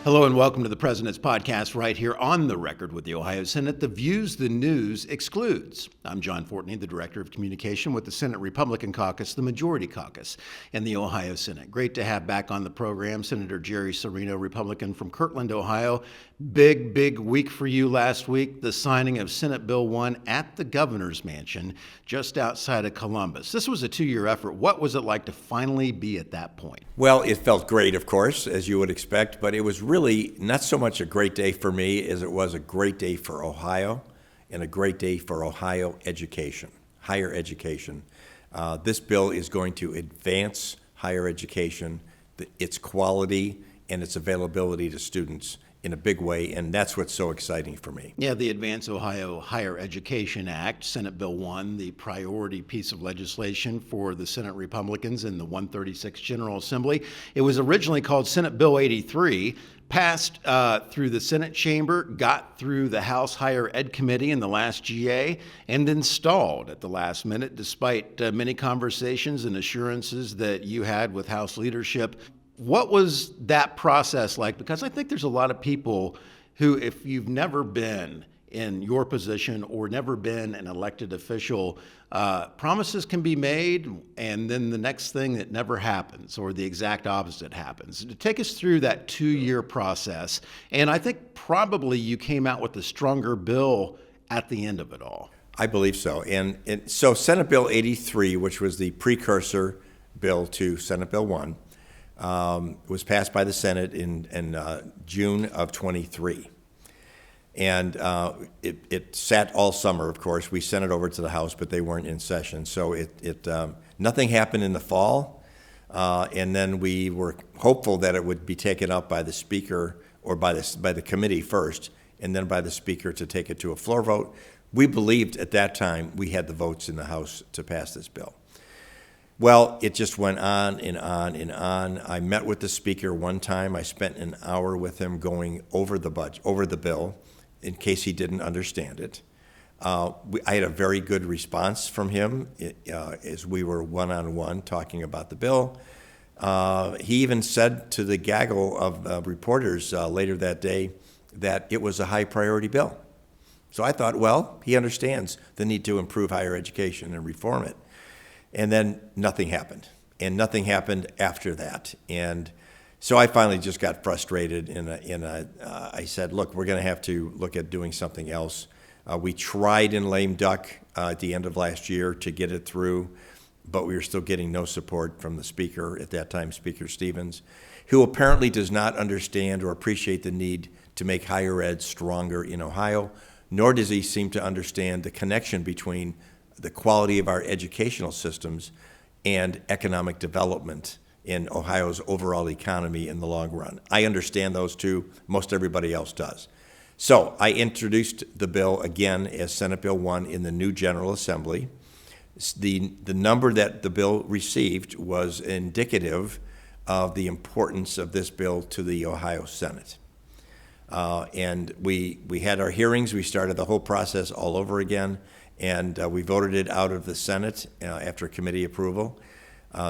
Hello and welcome to the President's Podcast right here on The Record with the Ohio Senate. The views the news excludes. I'm John Fortney, the Director of Communication with the Senate Republican Caucus, the Majority Caucus in the Ohio Senate. Great to have back on the program Senator Jerry Cirino, Republican from Kirtland, Ohio. Big week for you last week, the signing of Senate Bill 1 at the Governor's Mansion just outside of Columbus. This was a 2-year effort. What was it like to finally be at that point? Well, it felt great, of course, as you would expect, but it was really not so much a great day for me as it was a great day for Ohio and a great day for Ohio education, higher education. This bill is going to advance higher education, its quality, and its availability to students in a big way, and that's what's so exciting for me. Yeah, the Advance Ohio Higher Education Act, Senate Bill 1, the priority piece of legislation for the Senate Republicans in the 136th General Assembly. It was originally called Senate Bill 83, passed through the Senate chamber, got through the House Higher Ed Committee in the last GA, and then stalled at the last minute, despite many conversations and assurances that you had with House leadership. What was that process like? Because I think there's a lot of people who, if you've never been in your position or never been an elected official, promises can be made and then the next thing that never happens or the exact opposite happens. Take us through that 2-year process. And I think probably you came out with a stronger bill at the end of it all. I believe so. And so Senate Bill 83, which was the precursor bill to Senate Bill 1, was passed by the Senate in June of 23. And it sat all summer, of course. We sent it over to the House, but they weren't in session. So nothing happened in the fall. And then we were hopeful that it would be taken up by the Speaker or by the committee first, and then by the Speaker to take it to a floor vote. We believed at that time we had the votes in the House to pass this bill. Well, it just went on and on and on. I met with the Speaker one time. I spent an hour with him going over the bill, in case he didn't understand it. I had a very good response from him as we were one-on-one talking about the bill. He even said to the gaggle of reporters later that day that it was a high-priority bill. So I thought, well, he understands the need to improve higher education and reform it. And then nothing happened, and nothing happened after that. And so I finally just got frustrated, and I said, look, we're going to have to look at doing something else. We tried in lame duck at the end of last year to get it through, but we were still getting no support from the Speaker at that time, Speaker Stevens, who apparently does not understand or appreciate the need to make higher ed stronger in Ohio, nor does he seem to understand the connection between the quality of our educational systems and economic development in Ohio's overall economy in the long run. I understand those two. Most everybody else does. So I introduced the bill again as Senate Bill 1 in the new General Assembly. The number that the bill received was indicative of the importance of this bill to the Ohio Senate. And we had our hearings. We started the whole process all over again. And we voted it out of the Senate after committee approval,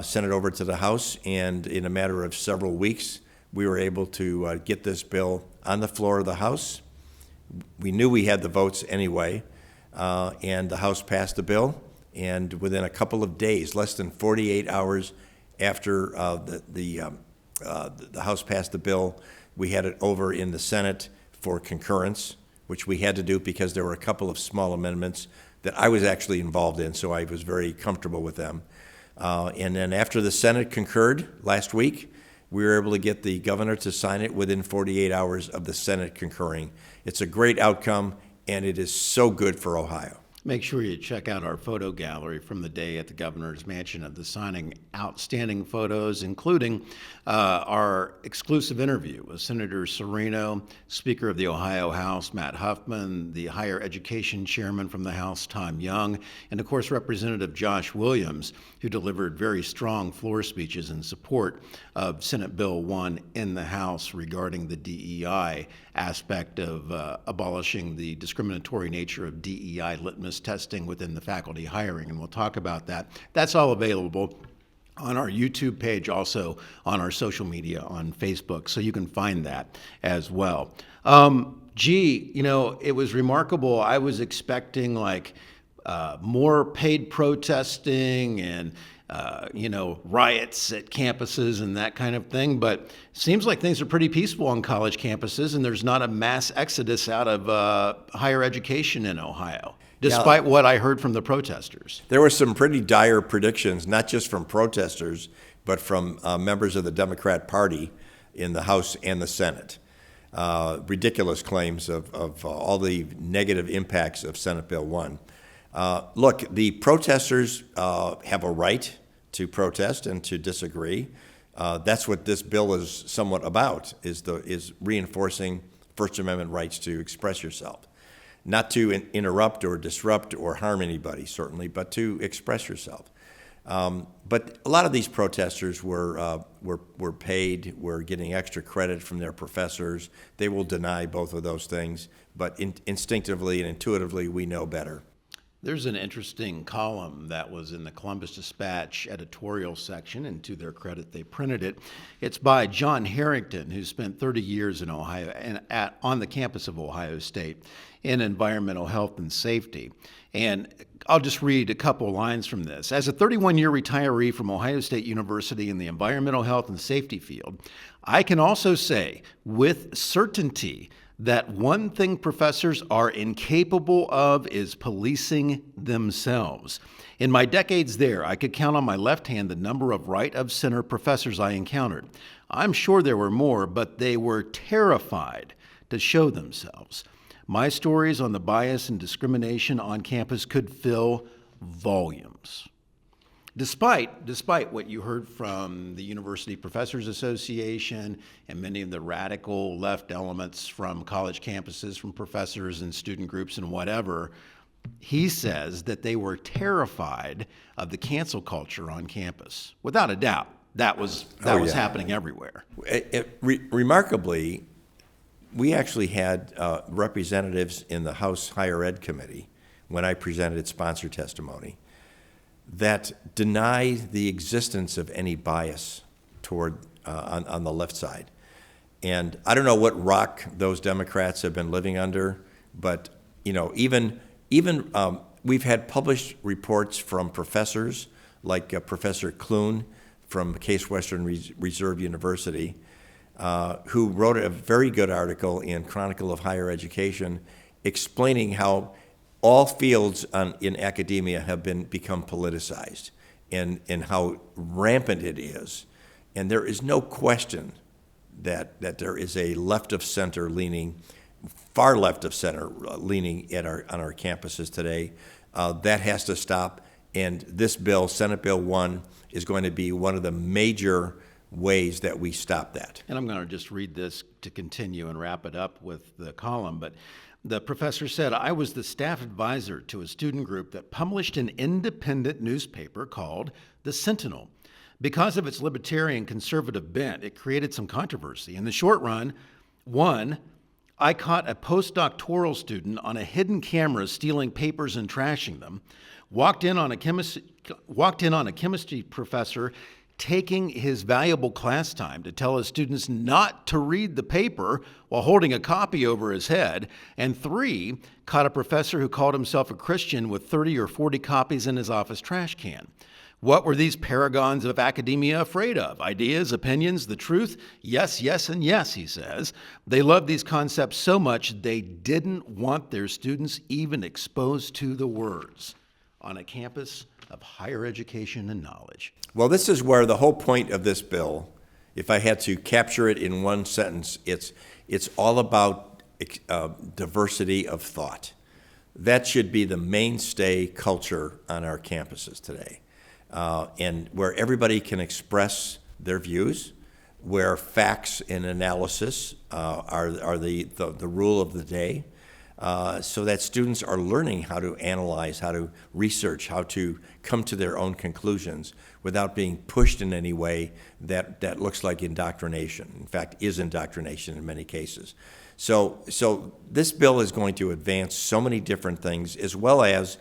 sent it over to the House, and in a matter of several weeks, we were able to get this bill on the floor of the House. We knew we had the votes anyway, and the House passed the bill, and within a couple of days, less than 48 hours after the House passed the bill, we had it over in the Senate for concurrence, which we had to do because there were a couple of small amendments that I was actually involved in, so I was very comfortable with them. And then after the Senate concurred last week, we were able to get the governor to sign it within 48 hours of the Senate concurring. It's a great outcome, and it is so good for Ohio. Make sure you check out our photo gallery from the day at the Governor's Mansion of the signing. Outstanding photos, including our exclusive interview with Senator Cirino, Speaker of the Ohio House, Matt Huffman, the Higher Education Chairman from the House, Tom Young, and of course Representative Josh Williams, who delivered very strong floor speeches in support of Senate Bill 1 in the House regarding the DEI aspect of abolishing the discriminatory nature of DEI litmus testing within the faculty hiring, and we'll talk about that. That's all available on our YouTube page, also on our social media on Facebook, so you can find that as well. It was remarkable. I was expecting more paid protesting and riots at campuses and that kind of thing, but it seems like things are pretty peaceful on college campuses, and there's not a mass exodus out of higher education in Ohio, despite what I heard from the protesters. There were some pretty dire predictions, not just from protesters, but from members of the Democrat Party in the House and the Senate. Ridiculous claims of all the negative impacts of Senate Bill 1. Look, the protesters have a right to protest and to disagree. That's what this bill is somewhat about, is reinforcing First Amendment rights to express yourself. Not to interrupt or disrupt or harm anybody, certainly, but to express yourself. But a lot of these protesters were paid, were getting extra credit from their professors. They will deny both of those things, but instinctively and intuitively, we know better. There's an interesting column that was in the Columbus Dispatch editorial section, and to their credit, they printed it. It's by John Harrington, who spent 30 years in Ohio and on the campus of Ohio State in environmental health and safety. And I'll just read a couple lines from this. As a 31-year retiree from Ohio State University in the environmental health and safety field, I can also say with certainty that one thing professors are incapable of is policing themselves. In my decades there, I could count on my left hand the number of right-of-center professors I encountered. I'm sure there were more, but they were terrified to show themselves. My stories on the bias and discrimination on campus could fill volumes. Despite what you heard from the University Professors Association and many of the radical left elements from college campuses, from professors and student groups and whatever, he says that they were terrified of the cancel culture on campus. Without a doubt, that was happening everywhere. Remarkably, we actually had representatives in the House Higher Ed Committee when I presented sponsor testimony that deny the existence of any bias toward on the left side. And I don't know what rock those Democrats have been living under, but even we've had published reports from professors like Professor Clune from Case Western Reserve University, who wrote a very good article in Chronicle of Higher Education explaining how all fields in academia have become politicized and how rampant it is. And there is no question that there is a left-of-center leaning, far left-of-center leaning on our campuses today. That has to stop. And this bill, Senate Bill 1, is going to be one of the major ways that we stop that. And I'm going to just read this to continue and wrap it up with the column. But the professor said, I was the staff advisor to a student group that published an independent newspaper called The Sentinel. Because of its libertarian conservative bent, it created some controversy. In the short run, one, I caught a postdoctoral student on a hidden camera stealing papers and trashing them, walked in on a chemistry professor taking his valuable class time to tell his students not to read the paper while holding a copy over his head, and three, caught a professor who called himself a Christian with 30 or 40 copies in his office trash can. What were these paragons of academia afraid of? Ideas, opinions, the truth? Yes, yes, and yes, he says. They loved these concepts so much they didn't want their students even exposed to the words on a campus of higher education and knowledge. Well, this is where the whole point of this bill, if I had to capture it in one sentence, it's all about diversity of thought. That should be the mainstay culture on our campuses today. And where everybody can express their views, where facts and analysis are the rule of the day, so that students are learning how to analyze, how to research, how to come to their own conclusions without being pushed in any way that looks like indoctrination. In fact, is indoctrination in many cases. So this bill is going to advance so many different things, as well as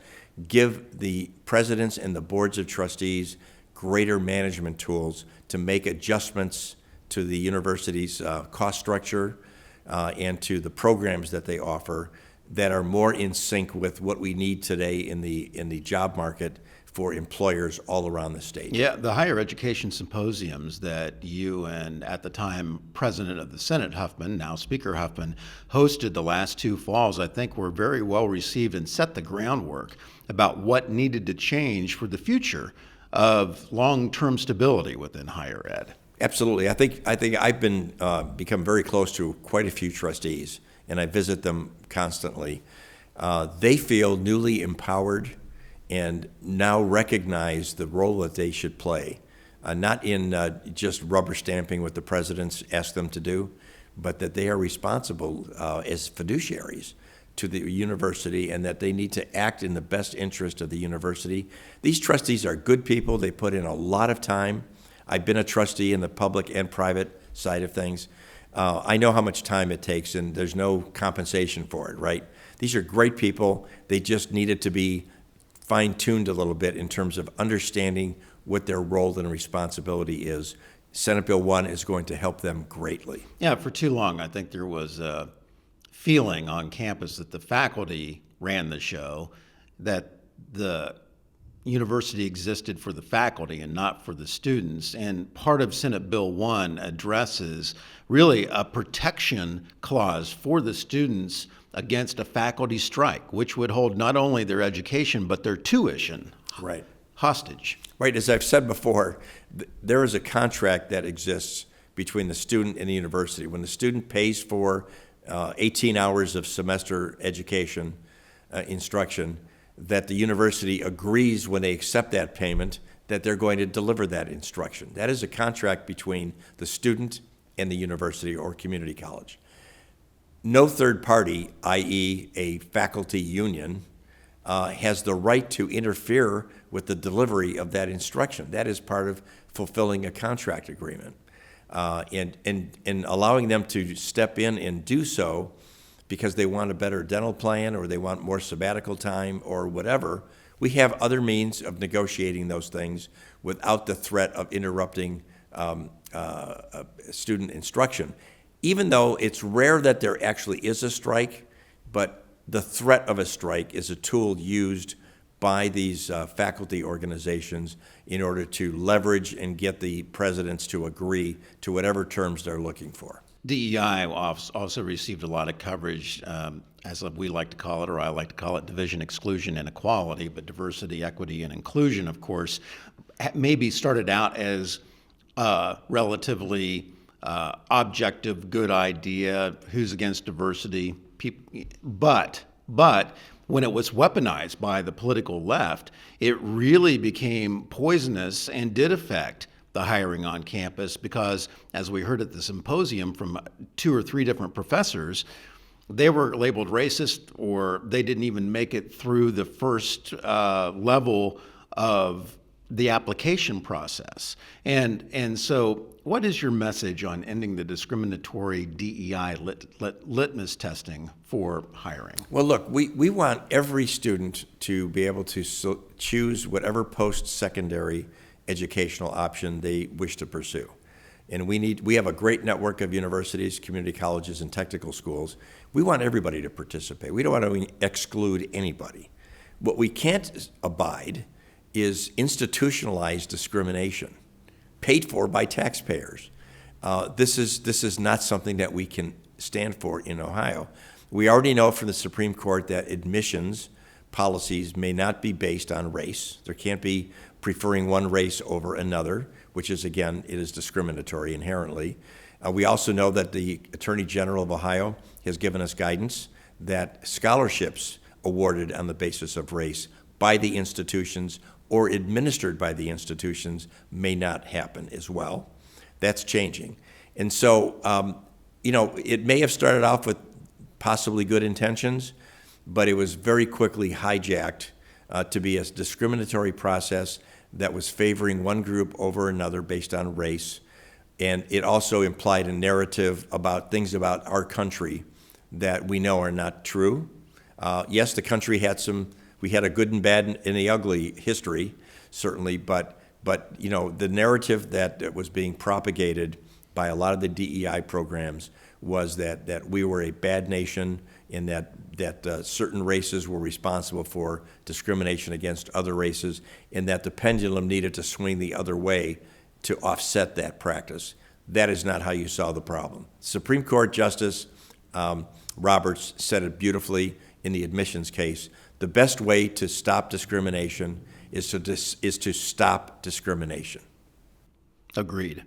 give the presidents and the boards of trustees greater management tools to make adjustments to the university's cost structure and to the programs that they offer that are more in sync with what we need today in the job market for employers all around the state. Yeah, the higher education symposiums that you and, at the time, President of the Senate Huffman, now Speaker Huffman, hosted the last 2 falls, I think were very well received and set the groundwork about what needed to change for the future of long-term stability within higher ed. Absolutely. I think I've been become very close to quite a few trustees, and I visit them constantly. They feel newly empowered and now recognize the role that they should play, not in just rubber stamping what the presidents ask them to do, but that they are responsible as fiduciaries to the university and that they need to act in the best interest of the university. These trustees are good people. They put in a lot of time. I've been a trustee in the public and private side of things. I know how much time it takes, and there's no compensation for it, right? These are great people. They just needed to be fine-tuned a little bit in terms of understanding what their role and responsibility is. Senate Bill 1 is going to help them greatly. Yeah, for too long, I think there was a feeling on campus that the faculty ran the show, that the university existed for the faculty and not for the students. And part of Senate Bill 1 addresses really a protection clause for the students against a faculty strike, which would hold not only their education but their tuition hostage. Right, as I've said before, there is a contract that exists between the student and the university. When the student pays for 18 hours of semester education, instruction, that the university agrees when they accept that payment that they're going to deliver that instruction. That is a contract between the student and the university or community college. No third party, i.e. a faculty union, has the right to interfere with the delivery of that instruction. That is part of fulfilling a contract agreement. And allowing them to step in and do so because they want a better dental plan or they want more sabbatical time or whatever, we have other means of negotiating those things without the threat of interrupting student instruction. Even though it's rare that there actually is a strike, but the threat of a strike is a tool used by these faculty organizations in order to leverage and get the presidents to agree to whatever terms they're looking for. DEI also received a lot of coverage, as we like to call it, or I like to call it, division, exclusion, and equality, but diversity, equity, and inclusion, of course, maybe started out as relatively objective, good idea, who's against diversity, but when it was weaponized by the political left, it really became poisonous and did affect the hiring on campus because, as we heard at the symposium from 2 or 3 different professors, they were labeled racist or they didn't even make it through the first level of the application process. And so what is your message on ending the discriminatory DEI litmus testing for hiring? Well, look, we want every student to be able to choose whatever post-secondary educational option they wish to pursue. And we have a great network of universities, community colleges, and technical schools. We want everybody to participate. We don't want to exclude anybody. What we can't abide is institutionalized discrimination paid for by taxpayers. This is not something that we can stand for in Ohio. We already know from the Supreme Court that admissions policies may not be based on race. There can't be preferring one race over another, which is, again, it is discriminatory inherently. We also know that the Attorney General of Ohio has given us guidance that scholarships awarded on the basis of race by the institutions or administered by the institutions may not happen as well. That's changing. And so, it may have started off with possibly good intentions, but it was very quickly hijacked to be a discriminatory process that was favoring one group over another based on race. And it also implied a narrative about things about our country that we know are not true. Yes, the country had we had a good and bad and the ugly history, certainly, but But, the narrative that was being propagated by a lot of the DEI programs was that we were a bad nation and that certain races were responsible for discrimination against other races, and that the pendulum needed to swing the other way to offset that practice. That is not how you solve the problem. Supreme Court Justice Roberts said it beautifully in the admissions case. The best way to stop discrimination is to stop discrimination. Agreed.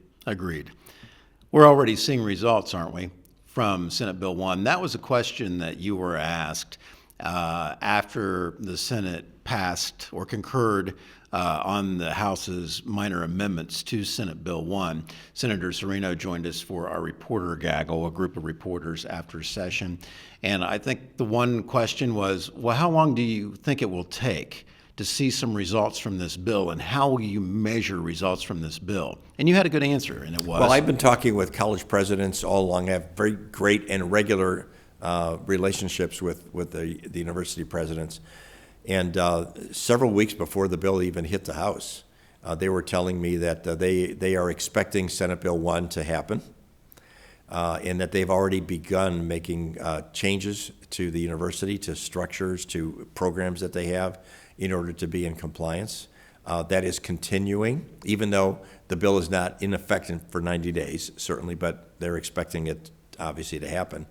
We're already seeing results, aren't we, from Senate Bill 1? That was a question that you were asked after the Senate passed or concurred on the House's minor amendments to Senate Bill 1. Senator Serino joined us for our reporter gaggle, a group of reporters after session. And I think the one question was, well, how long do you think it will take to see some results from this bill, and how will you measure results from this bill? And you had a good answer, and it was. Well, I've been talking with college presidents all along. I have very great and regular relationships with the university presidents. And several weeks before the bill even hit the House, they were telling me that they are expecting Senate Bill 1 to happen, and that they've already begun making changes to the university, to structures, to programs that they have in order to be in compliance. That is continuing, even though the bill is not in effect for 90 days, certainly, but they're expecting it obviously to happen.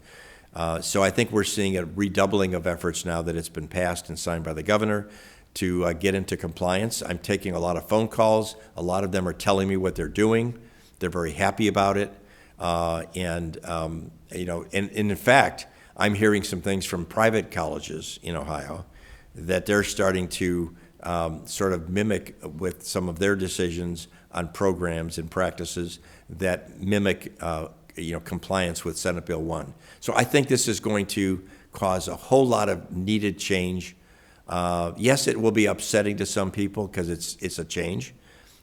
So I think we're seeing a redoubling of efforts now that it's been passed and signed by the governor to get into compliance. I'm taking a lot of phone calls. A lot of them are telling me what they're doing. They're very happy about it. And in fact, I'm hearing some things from private colleges in Ohio that they're starting to sort of mimic with some of their decisions on programs and practices that mimic compliance with Senate Bill 1. So I think this is going to cause a whole lot of needed change. Yes, it will be upsetting to some people because it's a change,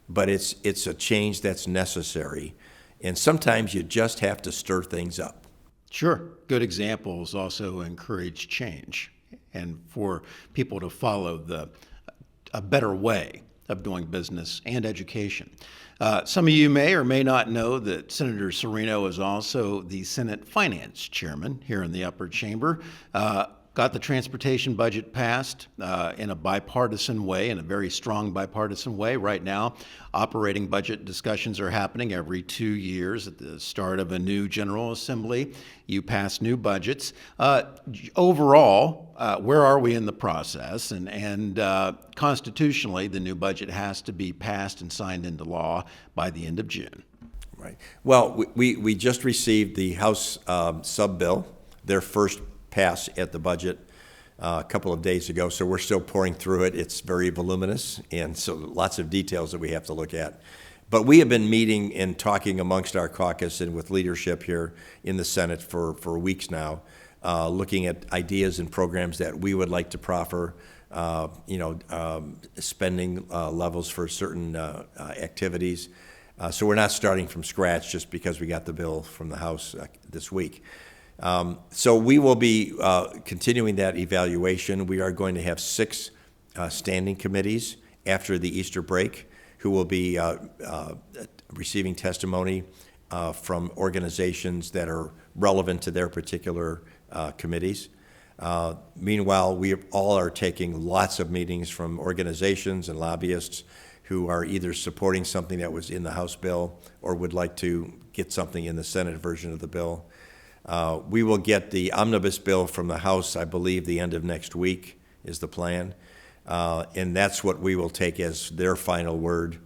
but it's a change that's necessary. And sometimes you just have to stir things up. Sure. Good examples also encourage change and for people to follow a better way of doing business and education. Some of you may or may not know that Senator Serino is also the Senate Finance Chairman here in the upper chamber. Got the transportation budget passed in a bipartisan way, in a very strong bipartisan way. Right now, operating budget discussions are happening every 2 years at the start of a new General Assembly. You pass new budgets. Overall, where are we in the process? And constitutionally, the new budget has to be passed and signed into law by the end of June. Right. Well, we just received the House sub-bill, their first pass at the budget a couple of days ago, so we're still pouring through it. It's very voluminous, and so lots of details that we have to look at. But we have been meeting and talking amongst our caucus and with leadership here in the Senate for weeks now, looking at ideas and programs that we would like to proffer, spending levels for certain activities. So we're not starting from scratch just because we got the bill from the House this week. So we will be continuing that evaluation. We are going to have 6 standing committees after the Easter break who will be receiving testimony from organizations that are relevant to their particular committees. Meanwhile, we all are taking lots of meetings from organizations and lobbyists who are either supporting something that was in the House bill or would like to get something in the Senate version of the bill. We will get the omnibus bill from the House, I believe, the end of next week is the plan. And that's what we will take as their final word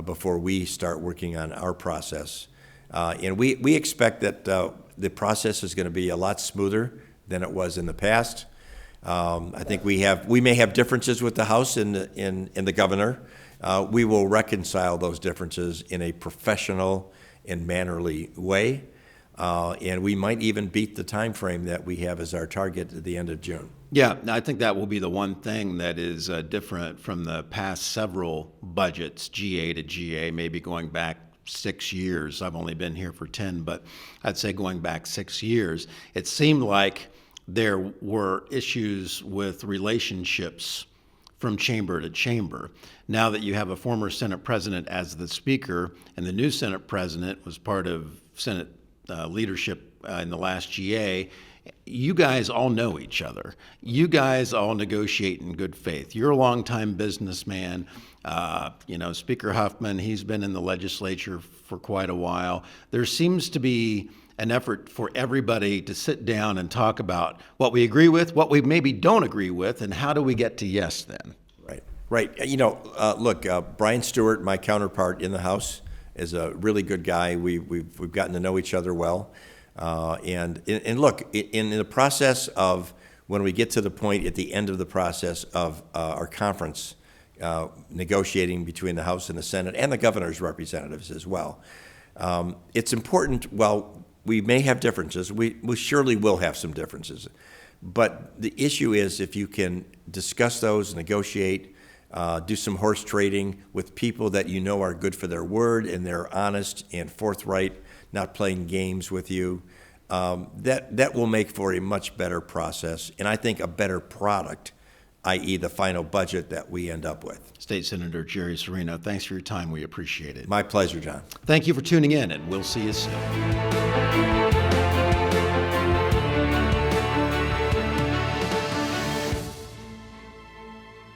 before we start working on our process. And we expect that the process is going to be a lot smoother than it was in the past. I think we may have differences with the House and the governor. We will reconcile those differences in a professional and mannerly way. And we might even beat the time frame that we have as our target at the end of June. Yeah, I think that will be the one thing that is different from the past several budgets, GA to GA, maybe going back 6 years. I've only been here for 10, but I'd say going back 6 years, it seemed like there were issues with relationships from chamber to chamber. Now that you have a former Senate president as the speaker, and the new Senate president was part of Senate leadership in the last GA, you guys all know each other. You guys all negotiate in good faith. You're a longtime businessman. Speaker Huffman, he's been in the legislature for quite a while. There seems to be an effort for everybody to sit down and talk about what we agree with, what we maybe don't agree with, and how do we get to yes then? Right. Look, Brian Stewart, my counterpart in the House, is a really good guy. We've gotten to know each other well. And look, in the process of when we get to the point at the end of the process of our conference negotiating between the House and the Senate and the governor's representatives as well, it's important. Well, we may have differences. We surely will have some differences. But the issue is if you can discuss those, negotiate, do some horse trading with people that you know are good for their word and they're honest and forthright, not playing games with you, that will make for a much better process, and I think a better product, i.e. the final budget that we end up with. State Senator Jerry Serino, thanks for your time. We appreciate it. My pleasure, John. Thank you for tuning in, and we'll see you soon.